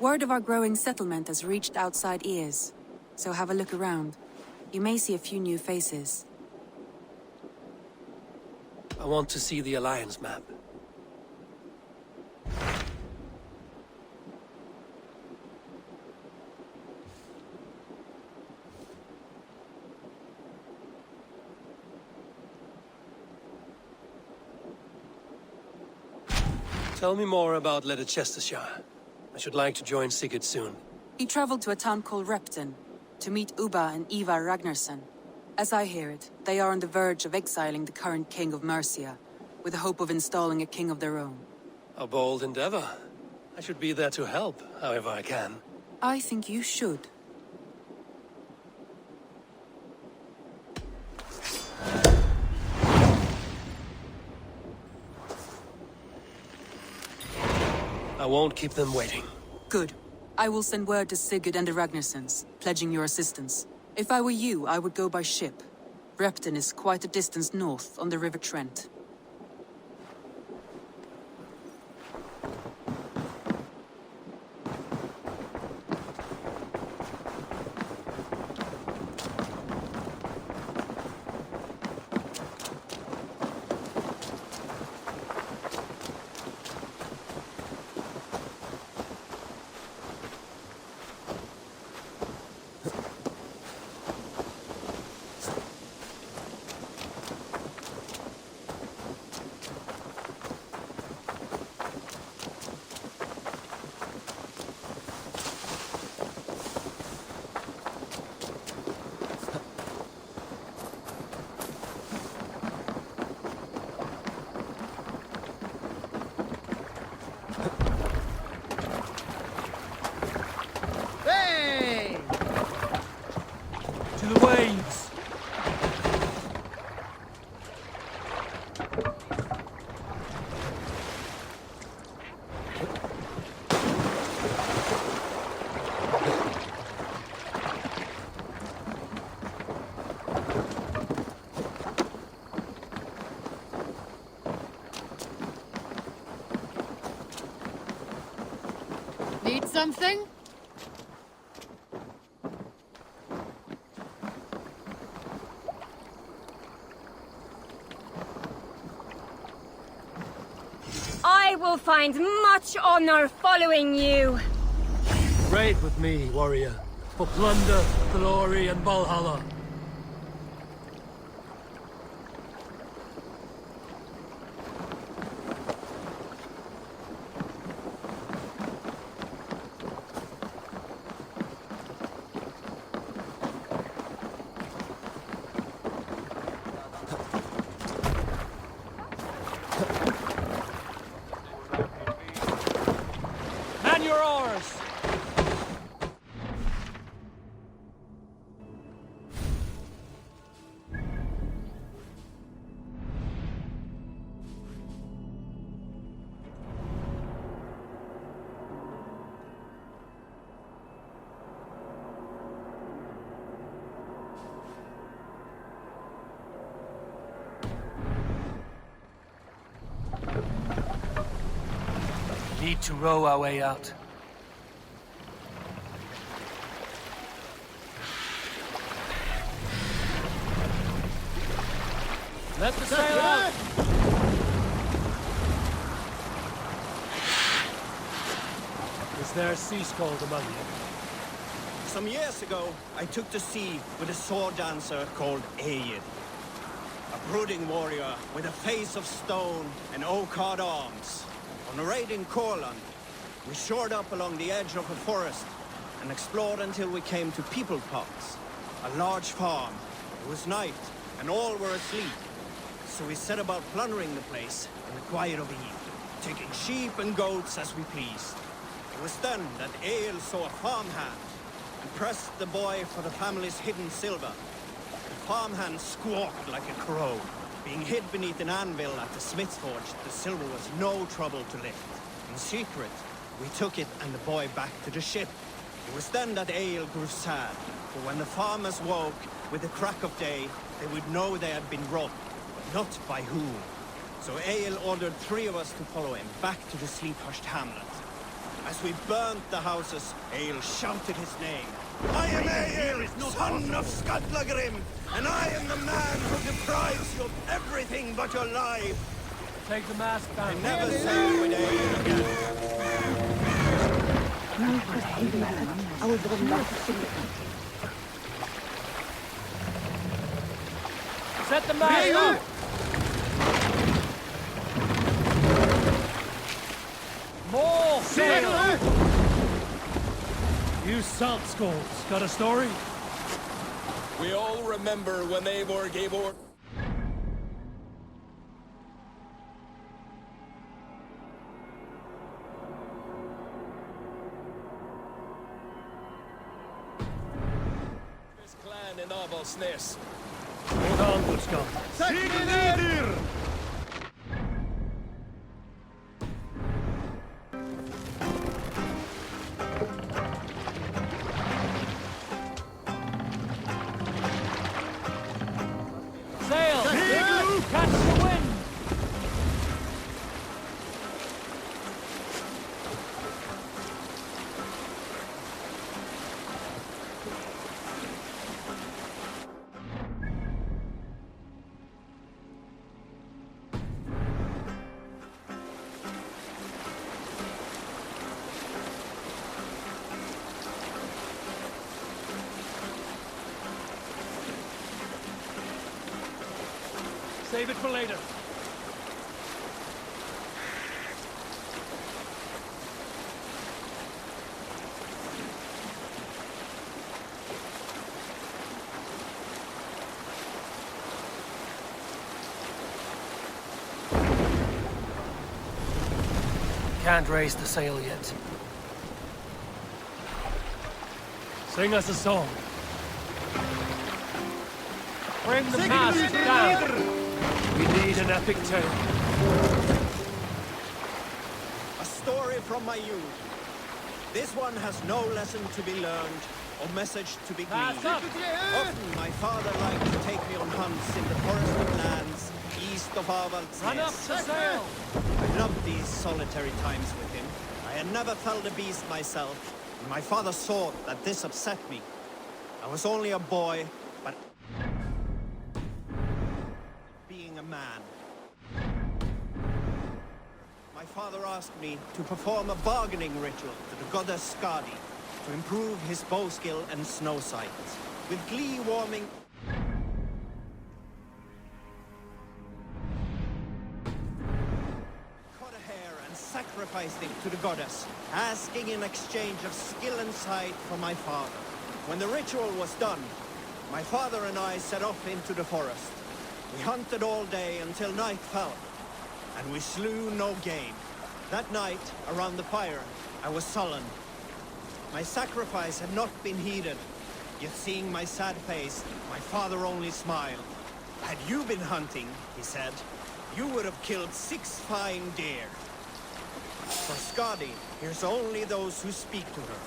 Word of our growing settlement has reached outside ears, so have a look around. You may see a few new faces. I want to see the Alliance map. Tell me more about Leicestershire. I should like to join Sigurd soon. He traveled to a town called Repton to meet Ubba and Ivar Ragnarsson. As I hear it, they are on the verge of exiling the current king of Mercia, with the hope of installing a king of their own. A bold endeavor. I should be there to help, however I can. I think you should. I won't keep them waiting. Good. I will send word to Sigurd and the Ragnarssons, pledging your assistance. If I were you, I would go by ship. Repton is quite a distance north on the River Trent. To the waves! Need something? I will find much honor following you. Raid with me, warrior, for plunder, glory, and Valhalla. Man your oars! Need to row our way out. Let the sail out! Is there a sea scold among you? Some years ago, I took to sea with a sword dancer called Egil. A brooding warrior with a face of stone and oak-hard arms. On a raid in Courland, we shored up along the edge of a forest and explored until we came to People Pots, a large farm. It was night, and all were asleep. So we set about plundering the place in the quiet of eve, taking sheep and goats as we pleased. It was then that Egil saw a farmhand and pressed the boy for the family's hidden silver. The farmhand squawked like a crow. Being hid beneath an anvil at the smith's forge, the silver was no trouble to lift. In secret, we took it and the boy back to the ship. It was then that Egil grew sad, for when the farmers woke with the crack of day, they would know they had been robbed, but not by whom. So Egil ordered 3 of us to follow him back to the sleep-hushed hamlet. As we burnt the houses, Egil shouted his name. I am Egil, son of Skallagrim, and I am the man who deprives you of everything but your life. Take the mask I down. never sail with Egil again. Set the mask up! More sail! You salt skulls, got a story? We all remember when Eivor gave orders. This clan in Avaldsnes. Hold on, good scum. Sail! Catch the wind! Save it for later. Can't raise the sail yet. Sing us a song. Bring the mast down. We need an epic tale. A story from my youth. This one has no lesson to be learned or message to be gleaned. Pass up! Often my father liked to take me on hunts in the forested lands east of Avaldsnes. Run up to sail! I loved these solitary times with him. I had never felled a beast myself, and my father saw that this upset me. I was only a boy, but being a man. My father asked me to perform a bargaining ritual to the goddess Skadi to improve his bow skill and snow sight. With glee warming, cut a hair and sacrificed it to the goddess, asking in exchange of skill and sight from my father. When the ritual was done, my father and I set off into the forest. We hunted all day until night fell, and we slew no game. That night, around the fire, I was sullen. My sacrifice had not been heeded, yet seeing my sad face, my father only smiled. Had you been hunting, he said, you would have killed 6 fine deer. For Skadi, hears only those who speak to her.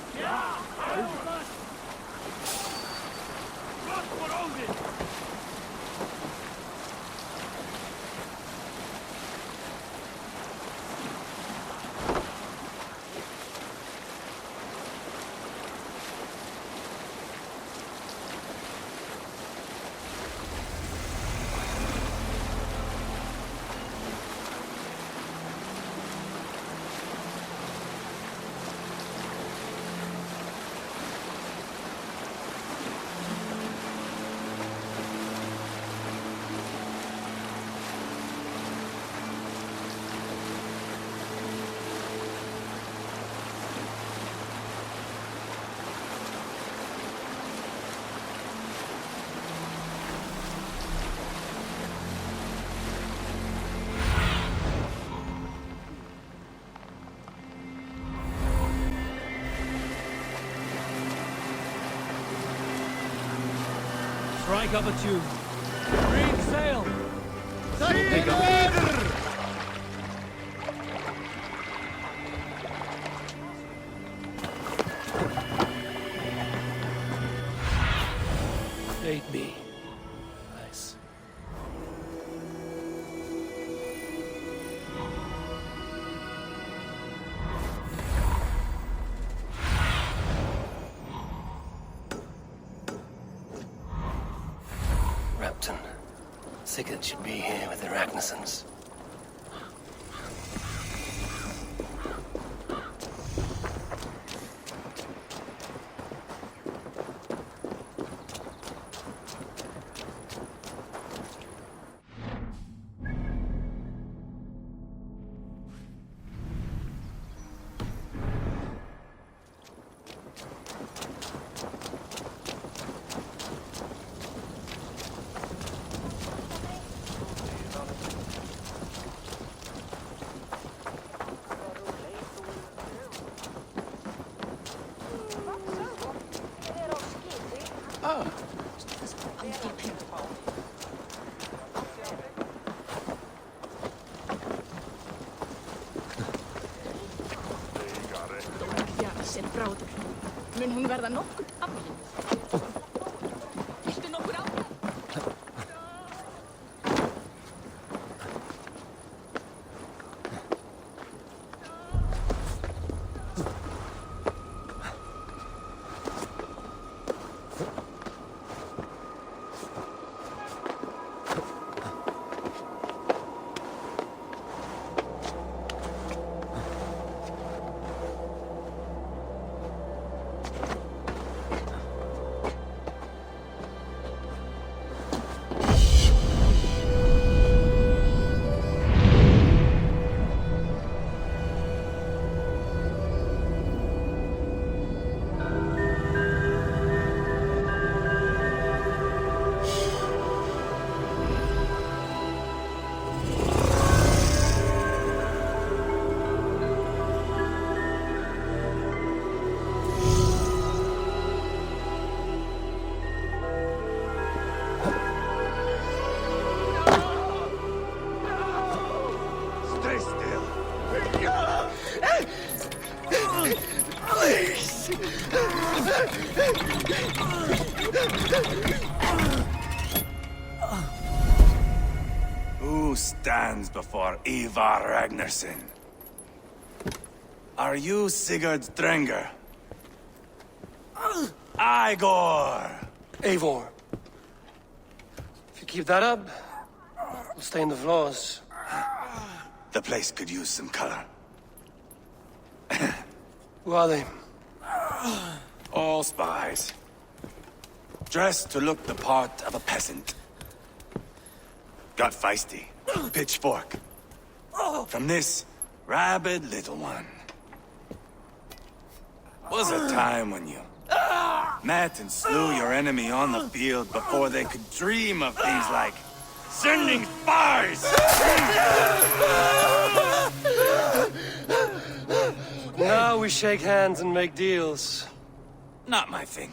Strike up a tune. Green sail! Pick up. Bait me. Nice. Sigurd should be here with the Ragnarsons. Bráður. Mun hún verða nokkuð aflíð? Viltu nokkur á? Who stands before Ivar Ragnarsson? Are you Sigurd Drenger? Igor! Eivor. If you keep that up, we'll stay in the floors. The place could use some color. Who are they? All spies. Dressed to look the part of a peasant. Got feisty. Pitchfork. From this rabid little one. Was a time when you met and slew your enemy on the field before they could dream of things like sending spies! Now we shake hands and make deals. Not my thing.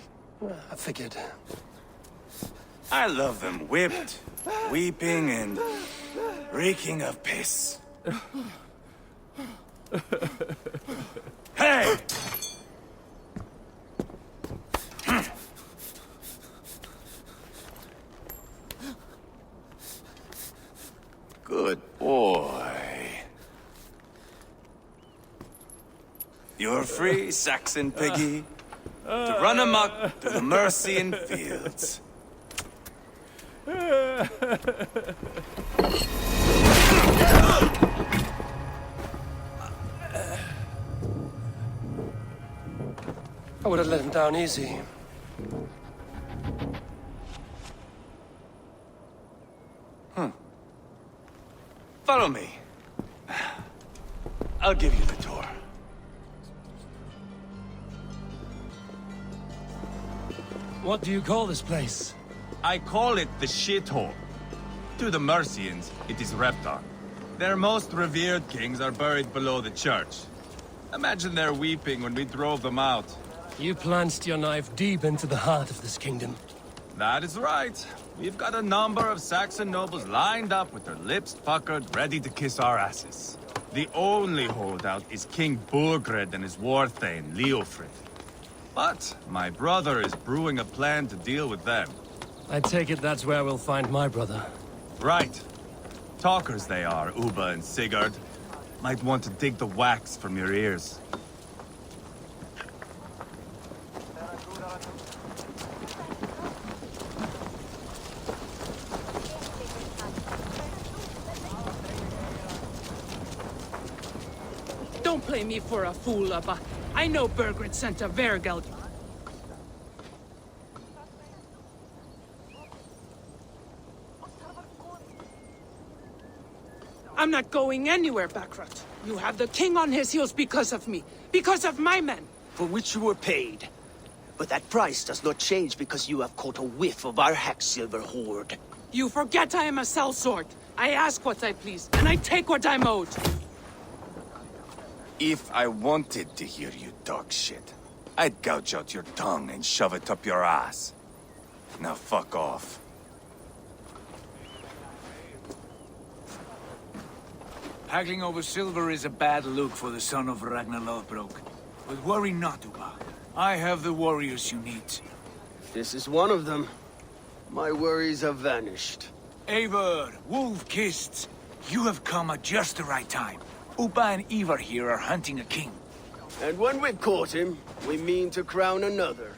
I figured. I love them whipped, weeping, and reeking of piss. Hey! Good boy. You're free, Saxon piggy, to run amok through the Mercian fields. I would have let him down easy. Follow me. I'll give you the tour. What do you call this place? I call it the shithole. To the Mercians, it is Reptar. Their most revered kings are buried below the church. Imagine their weeping when we drove them out. You plunged your knife deep into the heart of this kingdom. That is right. We've got a number of Saxon nobles lined up with their lips puckered, ready to kiss our asses. The only holdout is King Burgred and his war thane, Leofrid. But my brother is brewing a plan to deal with them. I take it that's where we'll find my brother. Right. Talkers they are, Uba and Sigurd. Might want to dig the wax from your ears. Don't play me for a fool, Ubba. I know Burgred sent a Vergeld. I'm not going anywhere, Backrot. You have the king on his heels because of me. Because of my men. For which you were paid. But that price does not change because you have caught a whiff of our Hacksilver hoard. You forget I am a sellsword. I ask what I please, and I take what I'm owed. If I wanted to hear you talk shit, I'd gouge out your tongue and shove it up your ass. Now fuck off. Haggling over silver is a bad look for the son of Ragnar Lothbrok. But worry not, Ubba. I have the warriors you need. This is one of them. My worries have vanished. Eivor, Wolf-Kissed, you have come at just the right time. Ubba and Ivar here are hunting a king. And when we've caught him, we mean to crown another.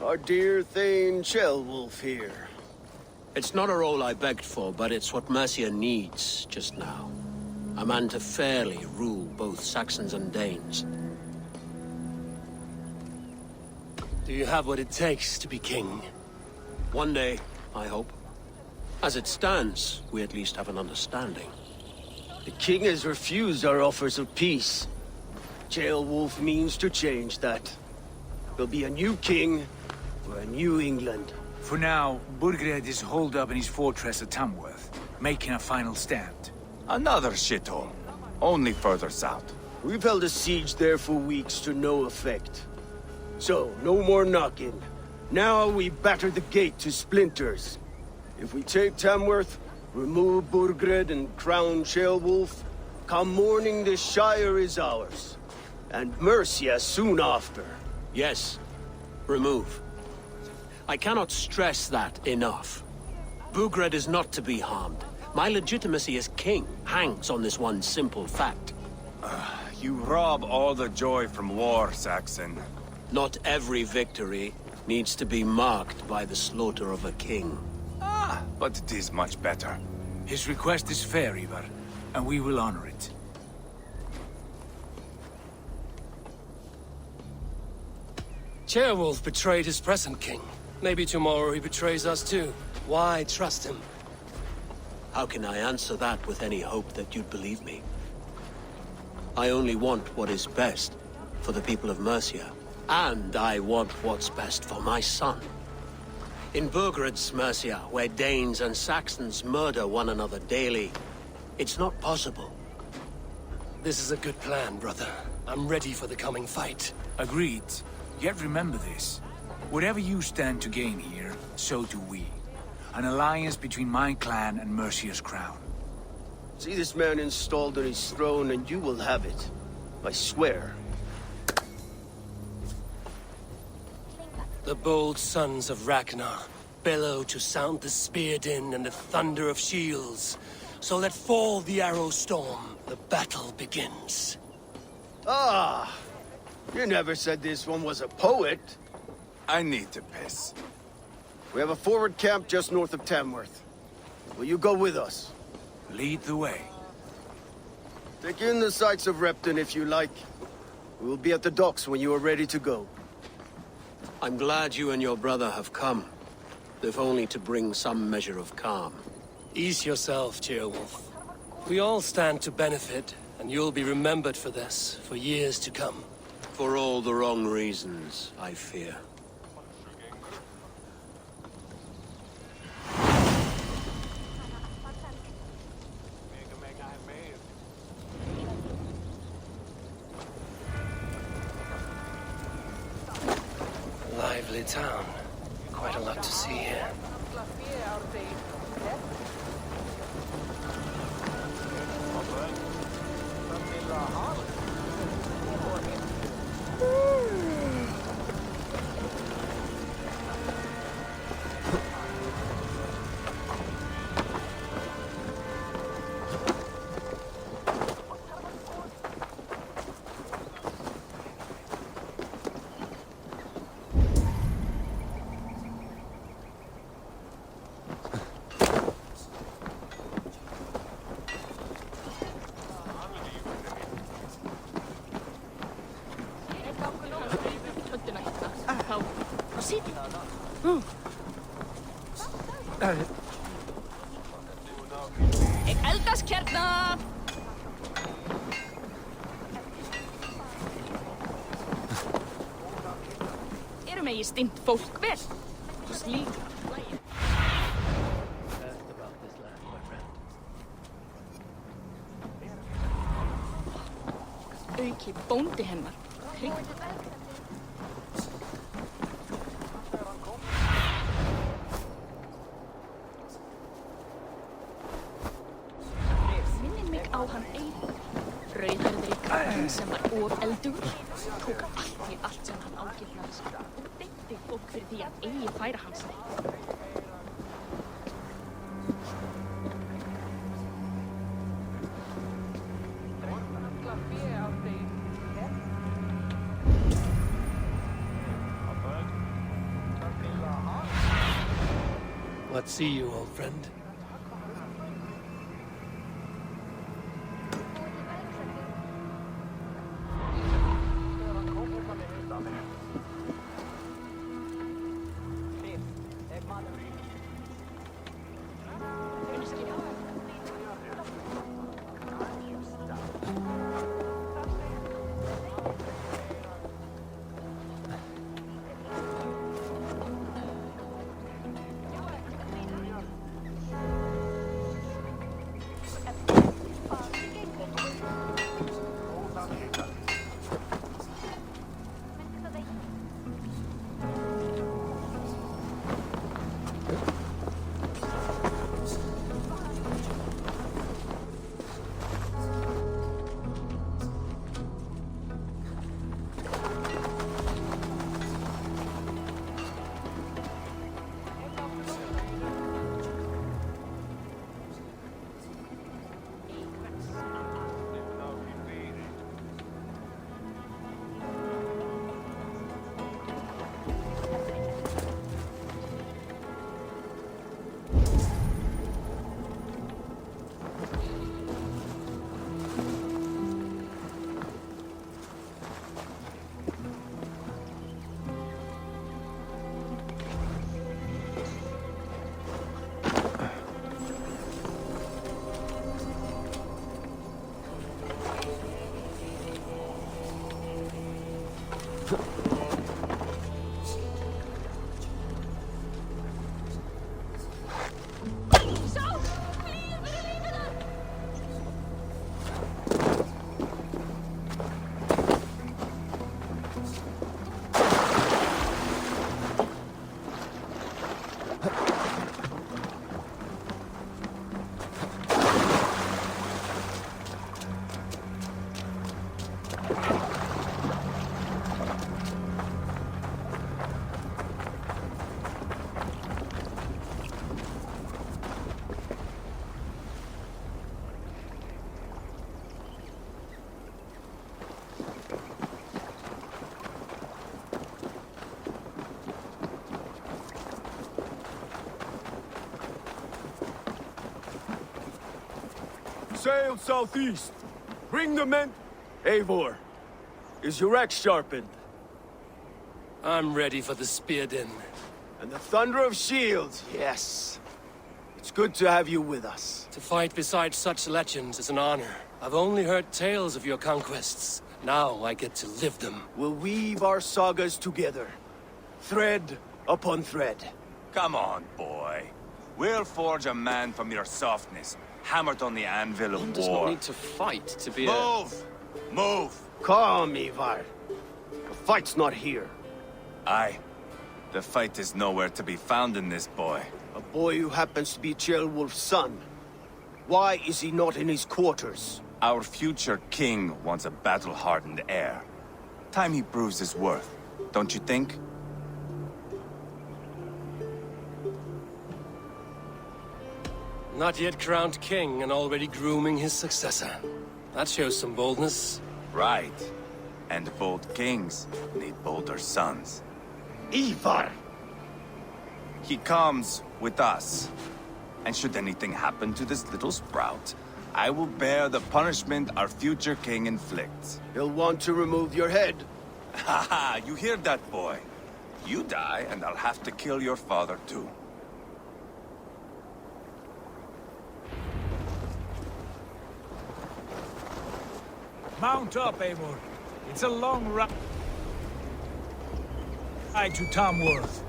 Our dear Thane Ceolwulf here. It's not a role I begged for, but it's what Mercia needs just now. A man to fairly rule both Saxons and Danes. Do you have what it takes to be king? One day, I hope. As it stands, we at least have an understanding. The king has refused our offers of peace. Ceolwulf means to change that. There'll be a new king for a new England. For now, Burgred is holed up in his fortress at Tamworth, making a final stand. Another shithole. Only further south. We've held a siege there for weeks to no effect. So, no more knocking. Now we batter the gate to splinters. If we take Tamworth, remove Burgred and crown Ceolwulf, come morning the Shire is ours. And Mercia soon after. Yes, remove. I cannot stress that enough. Burgred is not to be harmed. My legitimacy as king hangs on this one simple fact. You rob all the joy from war, Saxon. Not every victory needs to be marked by the slaughter of a king. But it is much better. His request is fair, Ivar, and we will honor it. Ceolwulf betrayed his present king. Maybe tomorrow he betrays us too. Why trust him? How can I answer that with any hope that you'd believe me? I only want what is best for the people of Mercia. And I want what's best for my son. In Burgred's Mercia, where Danes and Saxons murder one another daily, it's not possible. This is a good plan, brother. I'm ready for the coming fight. Agreed. Yet remember this. Whatever you stand to gain here, so do we. An alliance between my clan and Mercia's crown. See this man installed on his throne and you will have it. I swear. The bold sons of Ragnar bellow to sound the spear din and the thunder of shields. So let fall the arrow storm. The battle begins. Ah! You never said this one was a poet. I need to piss. We have a forward camp just north of Tamworth. Will you go with us? Lead the way. Take in the sights of Repton if you like. We will be at the docks when you are ready to go. I'm glad you and your brother have come, if only to bring some measure of calm. Ease yourself, Ceolwulf. We all stand to benefit, and you'll be remembered for this, for years to come. For all the wrong reasons, I fear. Lively town. Quite a lot to see here. sit. Ik eldas kjarna. Erum eigi stint fólk vel. Svo slík. Asked about this land, my friend. Auki bóndi hennar. Trygg. Minnir mig á hann Eirík. Rauðhærður í kallinn sem var of eldugur. Tók allt sem hann ágifnaðist og deyti fólk fyrir því að eigi færa hans neitt. What see you, old friend? Sail southeast. Bring the men. Eivor, is your axe sharpened? I'm ready for the spear din. And the thunder of shields, yes. It's good to have you with us. To fight beside such legends is an honor. I've only heard tales of your conquests. Now I get to live them. We'll weave our sagas together. Thread upon thread. Come on, boy. We'll forge a man from your softness, hammered on the anvil of One war. does not need to fight to be Move! Move! Calm, Ivar. The fight's not here. Aye. The fight is nowhere to be found in this boy. A boy who happens to be Ceolwulf's son. Why is he not in his quarters? Our future king wants a battle-hardened heir. Time he proves his worth, don't you think? Not yet crowned king and already grooming his successor. That shows some boldness. Right. And bold kings need bolder sons. Ivar! He comes with us. And should anything happen to this little sprout, I will bear the punishment our future king inflicts. He'll want to remove your head. Haha, you hear that, boy? You die, and I'll have to kill your father too. Mount up, Eivor. It's a long ride to Tamworth.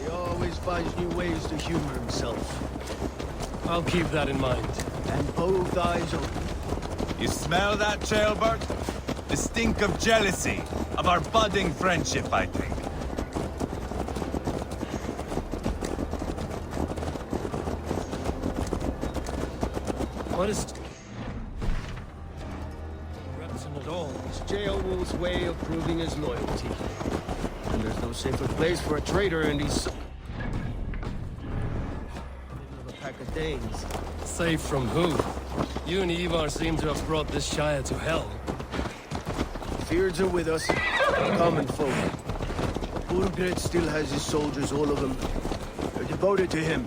He always finds new ways to humor himself. I'll keep that in mind. And both eyes open. You smell that, Jailbird? The stink of jealousy, of our budding friendship, I think. What is... Repton at all? It's Jail Wolf's way of proving his loyalty. And there's no safer place for a traitor in these... a pack of Danes. Safe from who? You and Ivar seem to have brought this Shire to hell. Fears are with us, common folk. Burgred still has his soldiers, all of them. They're devoted to him,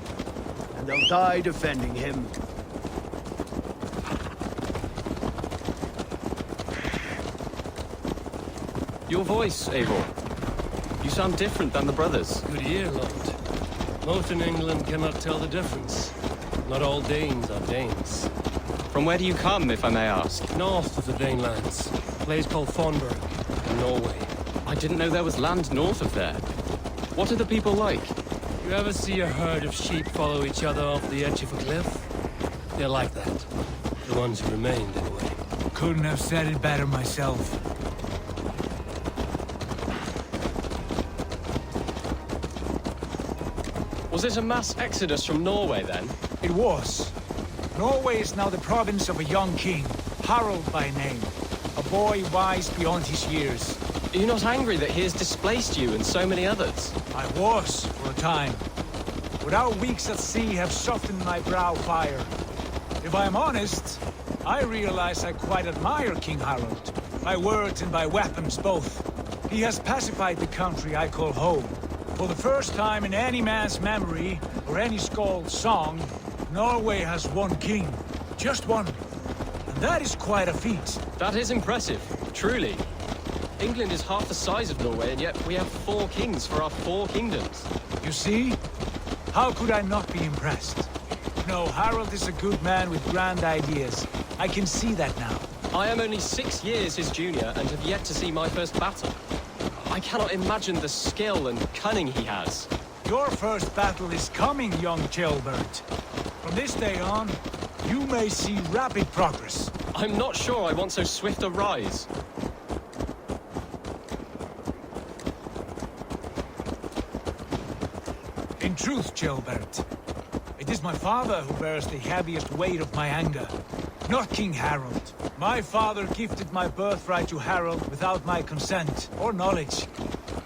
and they'll die defending him. Your voice, Eivor. You sound different than the brothers. Good year, Lord. Most in England cannot tell the difference. Not all Danes are Danes. From where do you come, if I may ask? North of the Danelands. A place called Thornburg, in Norway. I didn't know there was land north of there. What are the people like? You ever see a herd of sheep follow each other off the edge of a cliff? They're like that. The ones who remained, anyway. Couldn't have said it better myself. Was it a mass exodus from Norway, then? It was. Norway is now the province of a young king, Harald by name. A boy wise beyond his years. Are you not angry that he has displaced you and so many others? I was, for a time. But our weeks at sea have softened my brow fire. If I am honest, I realize I quite admire King Harald. By words and by weapons both. He has pacified the country I call home. For the first time in any man's memory, or any skald's song, Norway has one king. Just one. And that is quite a feat. That is impressive, truly. England is half the size of Norway, and yet we have 4 kings for our 4 kingdoms. You see? How could I not be impressed? No, Harald is a good man with grand ideas. I can see that now. I am only 6 years his junior, and have yet to see my first battle. I cannot imagine the skill and cunning he has. Your first battle is coming, young Jailbird. From this day on, you may see rapid progress. I'm not sure I want so swift a rise. In truth, Jailbird, it is my father who bears the heaviest weight of my anger, not King Harald. My father gifted my birthright to Harald without my consent or knowledge,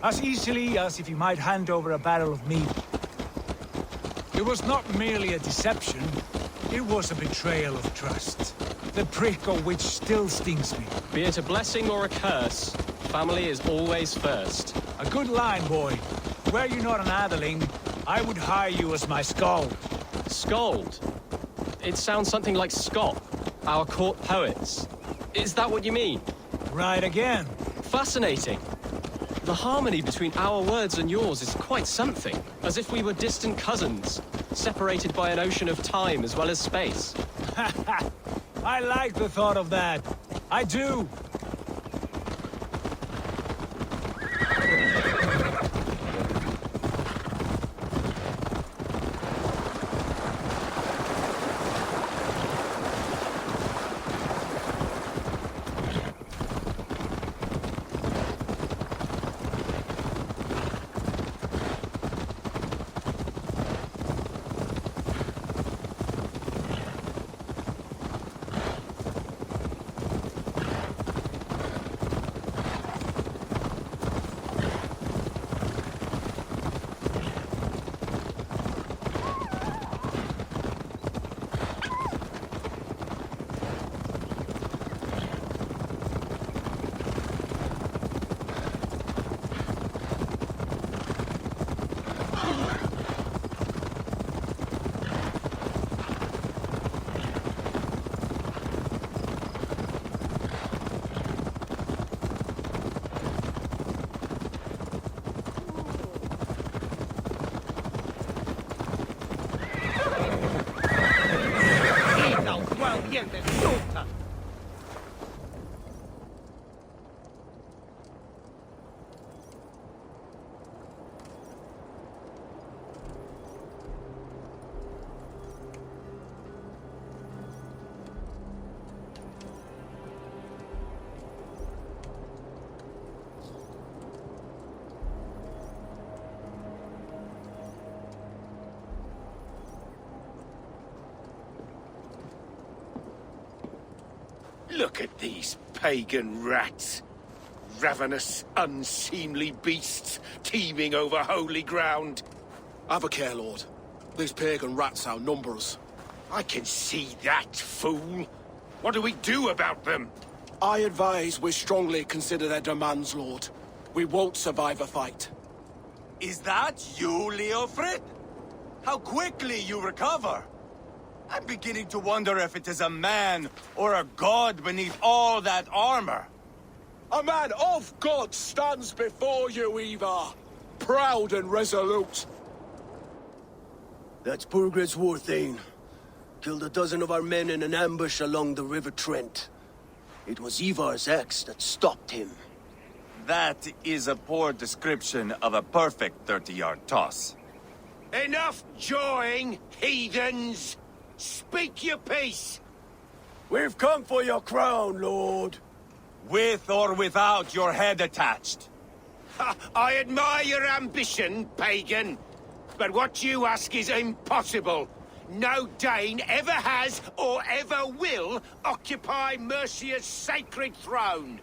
as easily as if he might hand over a barrel of mead. It was not merely a deception, it was a betrayal of trust, the prick of which still stings me. Be it a blessing or a curse, family is always first. A good line, boy. Were you not an atheling, I would hire you as my skald. Skald? It sounds something like Scott, our court poets. Is that what you mean? Right again. Fascinating. The harmony between our words and yours is quite something. As if we were distant cousins, separated by an ocean of time as well as space. I like the thought of that. I do. Look at these pagan rats. Ravenous, unseemly beasts teeming over holy ground. Have a care, Lord. These pagan rats outnumber us. I can see that, fool. What do we do about them? I advise we strongly consider their demands, Lord. We won't survive a fight. Is that you, Leofrid? How quickly you recover! I'm beginning to wonder if it is a man or a god beneath all that armor. A man of God stands before you, Ivar. Proud and resolute. That's Burgred's Warthane. Killed a dozen of our men in an ambush along the River Trent. It was Ivar's axe that stopped him. That is a poor description of a perfect 30-yard toss. Enough jawing, heathens! Speak your piece! We've come for your crown, Lord. With or without your head attached. I admire your ambition, pagan. But what you ask is impossible. No Dane ever has or ever will occupy Mercia's sacred throne.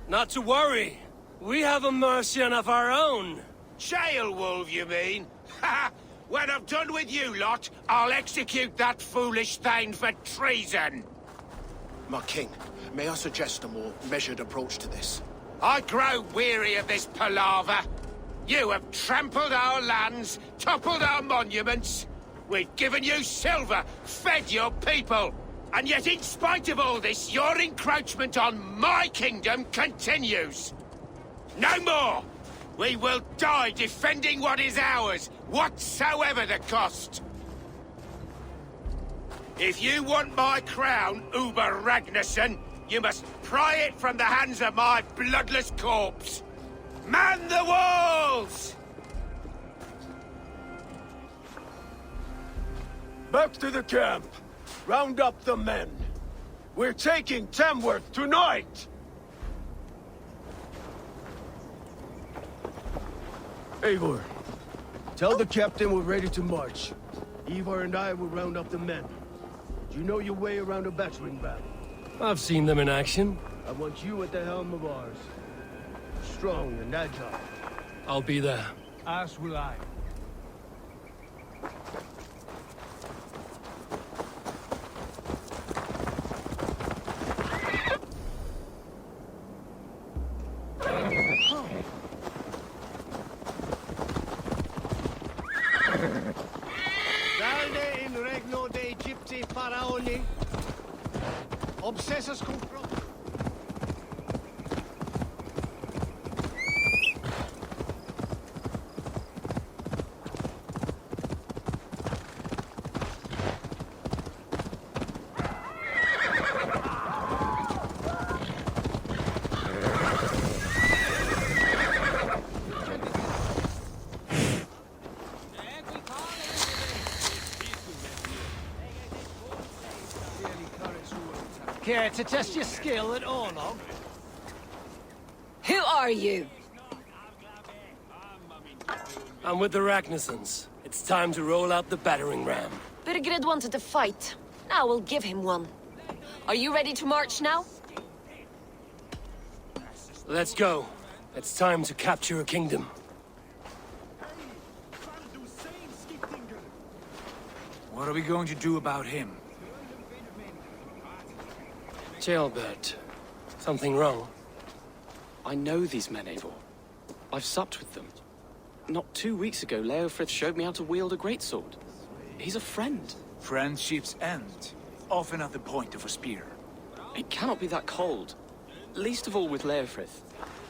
Not to worry. We have a Mercian of our own. Jailwolf, you mean? Ha! When I'm done with you lot, I'll execute that foolish thing for treason. My king, may I suggest a more measured approach to this? I grow weary of this palaver. You have trampled our lands, toppled our monuments. We've given you silver, fed your people. And yet in spite of all this, your encroachment on my kingdom continues. No more! We will die defending what is ours, whatsoever the cost. If you want my crown, Uber Ragnarsson, you must pry it from the hands of my bloodless corpse. Man the walls! Back to the camp. Round up the men. We're taking Tamworth tonight! Eivor, tell the captain we're ready to march. Ivar and I will round up the men. Do you know your way around a battering ram? I've seen them in action. I want you at the helm of ours. Strong and agile. I'll be there. As will I. Dalde in regno de Egypti faraoni. Obsessas cum pro... Care to test your skill at Orlog? Who are you? I'm with the Ragnarsons. It's time to roll out the battering ram. Birgred wanted to fight. Now we'll give him one. Are you ready to march now? Let's go. It's time to capture a kingdom. What are we going to do about him? Jailbird. Something wrong? I know these men, Eivor. I've supped with them. Not 2 weeks ago, Leofrith showed me how to wield a greatsword. He's a friend. Friendships end, often at the point of a spear. It cannot be that cold. Least of all with Leofrith.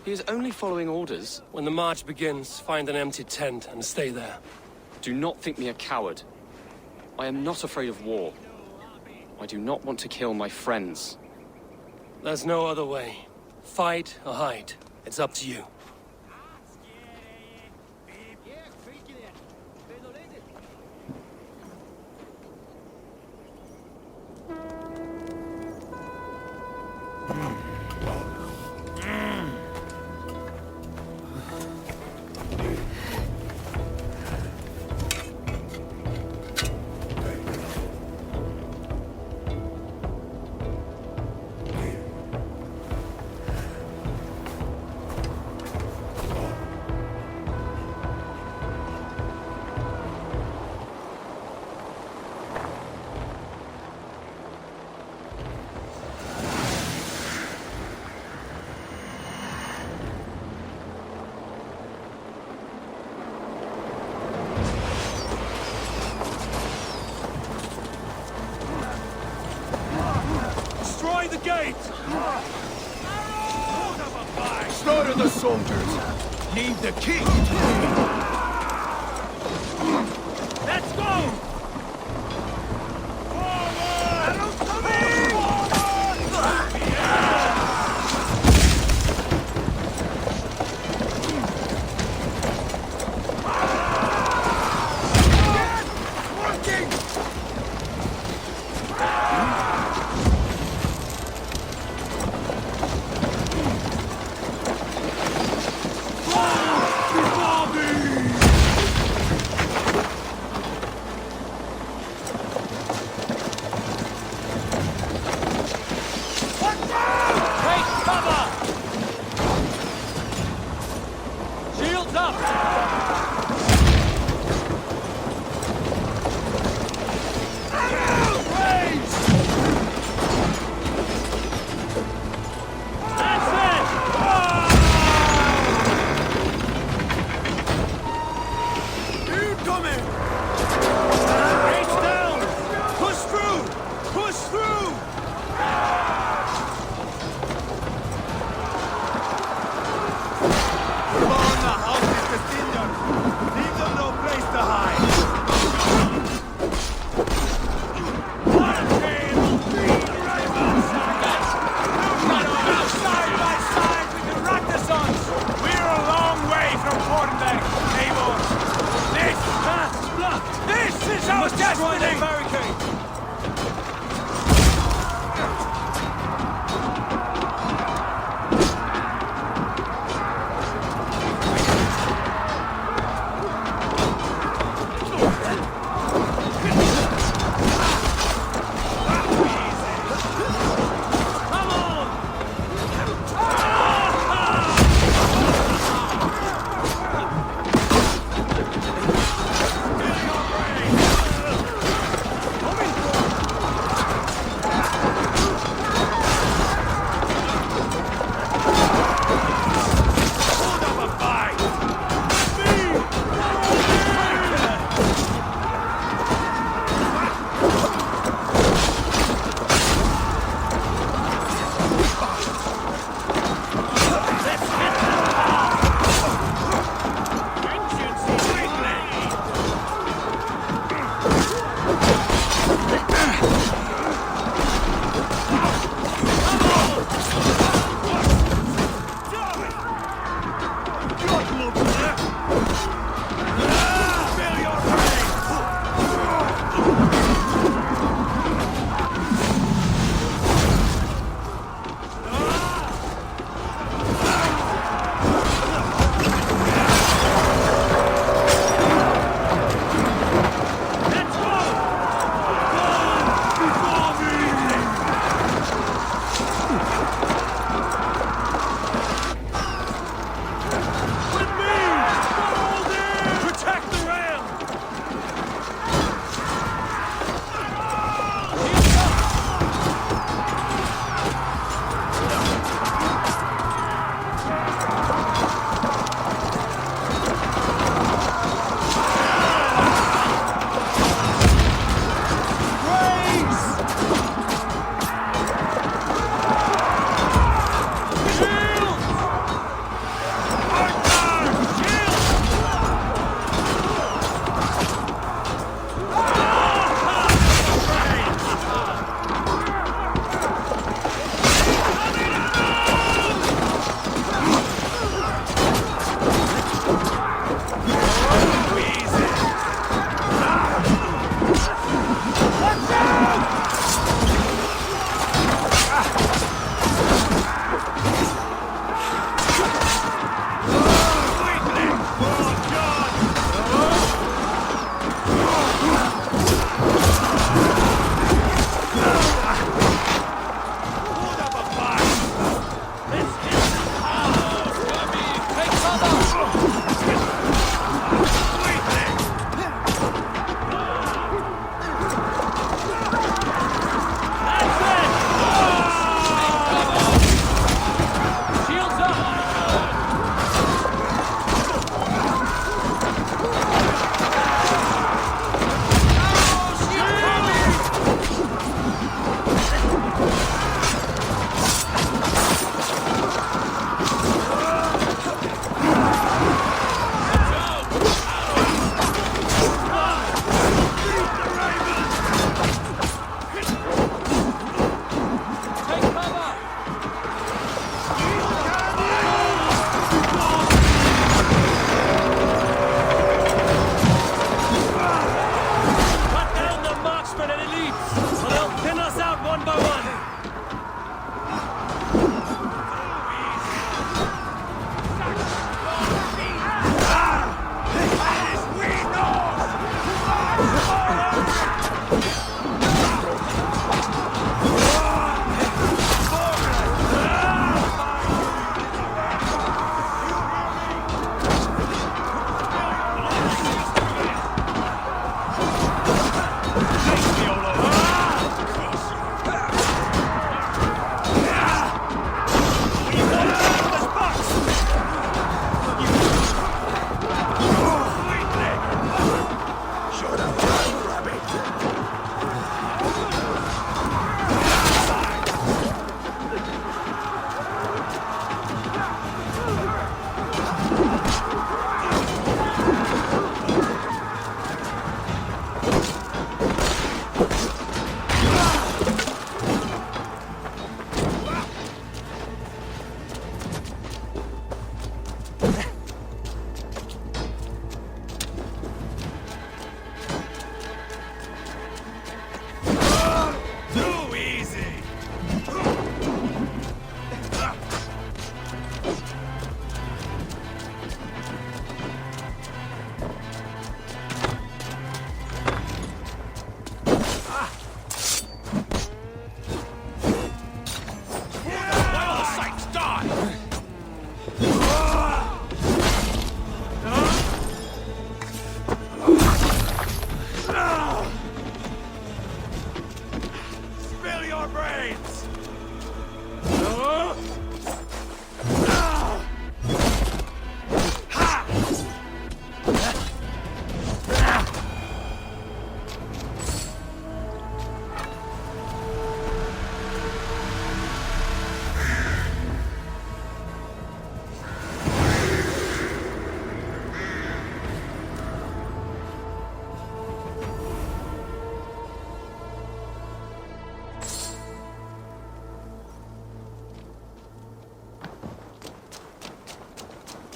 He is only following orders. When the march begins, find an empty tent and stay there. Do not think me a coward. I am not afraid of war. I do not want to kill my friends. There's no other way. Fight or hide. It's up to you. Destroy the gate! Slaughter the soldiers! Leave the king! Let's go! Arrows coming! Before me!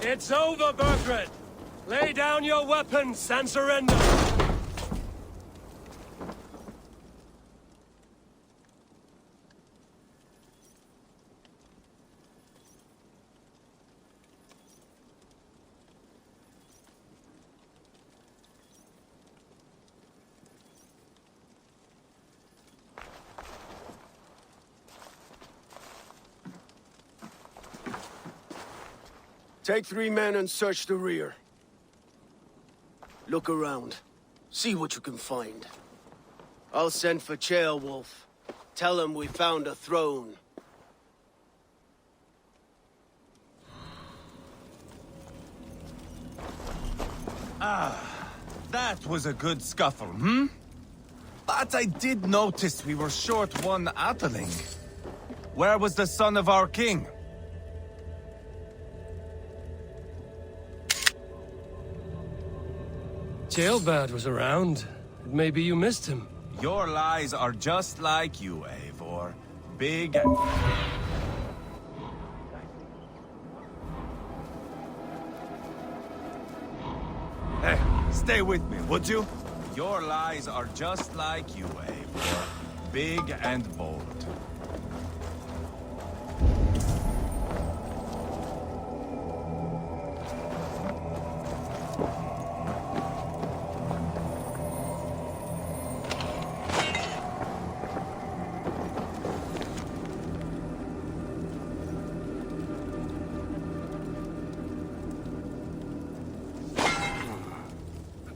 It's over, Burgred! Lay down your weapons and surrender! Take 3 men and search the rear. Look around. See what you can find. I'll send for Ceolwulf. Tell him we found a throne. That was a good scuffle, hmm? But I did notice we were short one Atheling. Where was the son of our king? Ceolbad was around. Maybe you missed him. Your lies are just like you, Eivor. Big... Hey, stay with me, would you? Your lies are just like you, Eivor. Big and bold.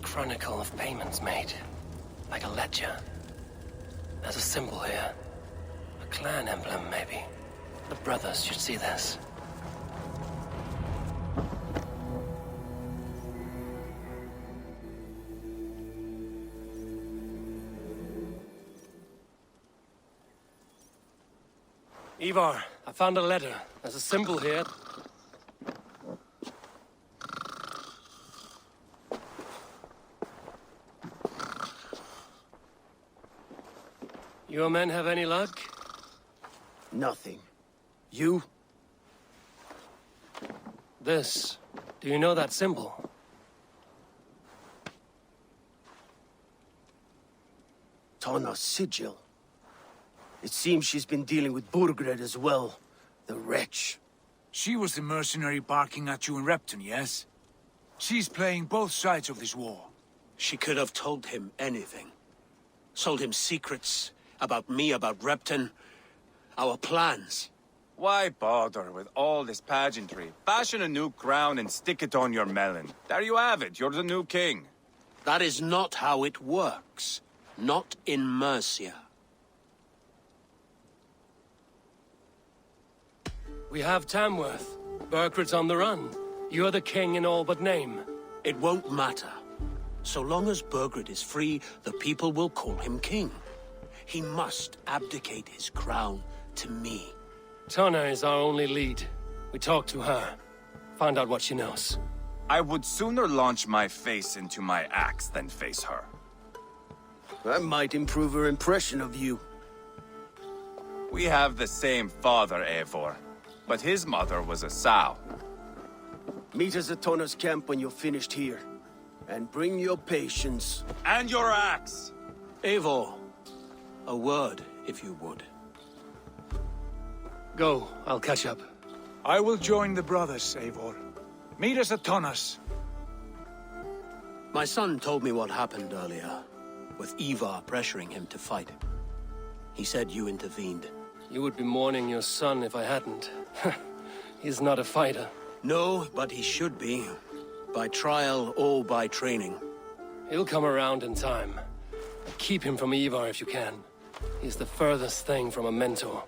Chronicle of payments made. Like a ledger. There's a symbol here. A clan emblem, maybe. The brothers should see this. Ivar, I found a letter. There's a symbol here. Your men have any luck? Nothing. You? This. Do you know that symbol? Tana's sigil. It seems she's been dealing with Burgred as well. The wretch. She was the mercenary barking at you in Repton, yes? She's playing both sides of this war. She could have told him anything. Sold him secrets about me, about Repton, our plans. Why bother with all this pageantry? Fashion a new crown and stick it on your melon. There you have it, you're the new king. That is not how it works. Not in Mercia. We have Tamworth. Burgred's on the run. You're the king in all but name. It won't matter. So long as Burgred is free, the people will call him king. He must abdicate his crown to me. Tana is our only lead. We talk to her. Find out what she knows. I would sooner launch my face into my axe than face her. That might improve her impression of you. We have the same father, Eivor. But his mother was a sow. Meet us at Tana's camp when you're finished here. And bring your patience. And your axe! Eivor, a word, if you would. Go, I'll catch up. I will join the brothers, Eivor. Meet us at Tana's. My son told me what happened earlier, with Ivar pressuring him to fight. He said you intervened. You would be mourning your son if I hadn't. He's not a fighter. No, but he should be. By trial or by training. He'll come around in time. Keep him from Ivar if you can. He's the furthest thing from a mentor.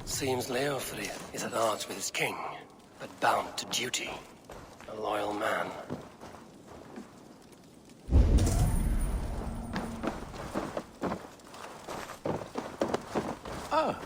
Seems Leofrid is at odds with his king. but bound to duty. A loyal man. Ah,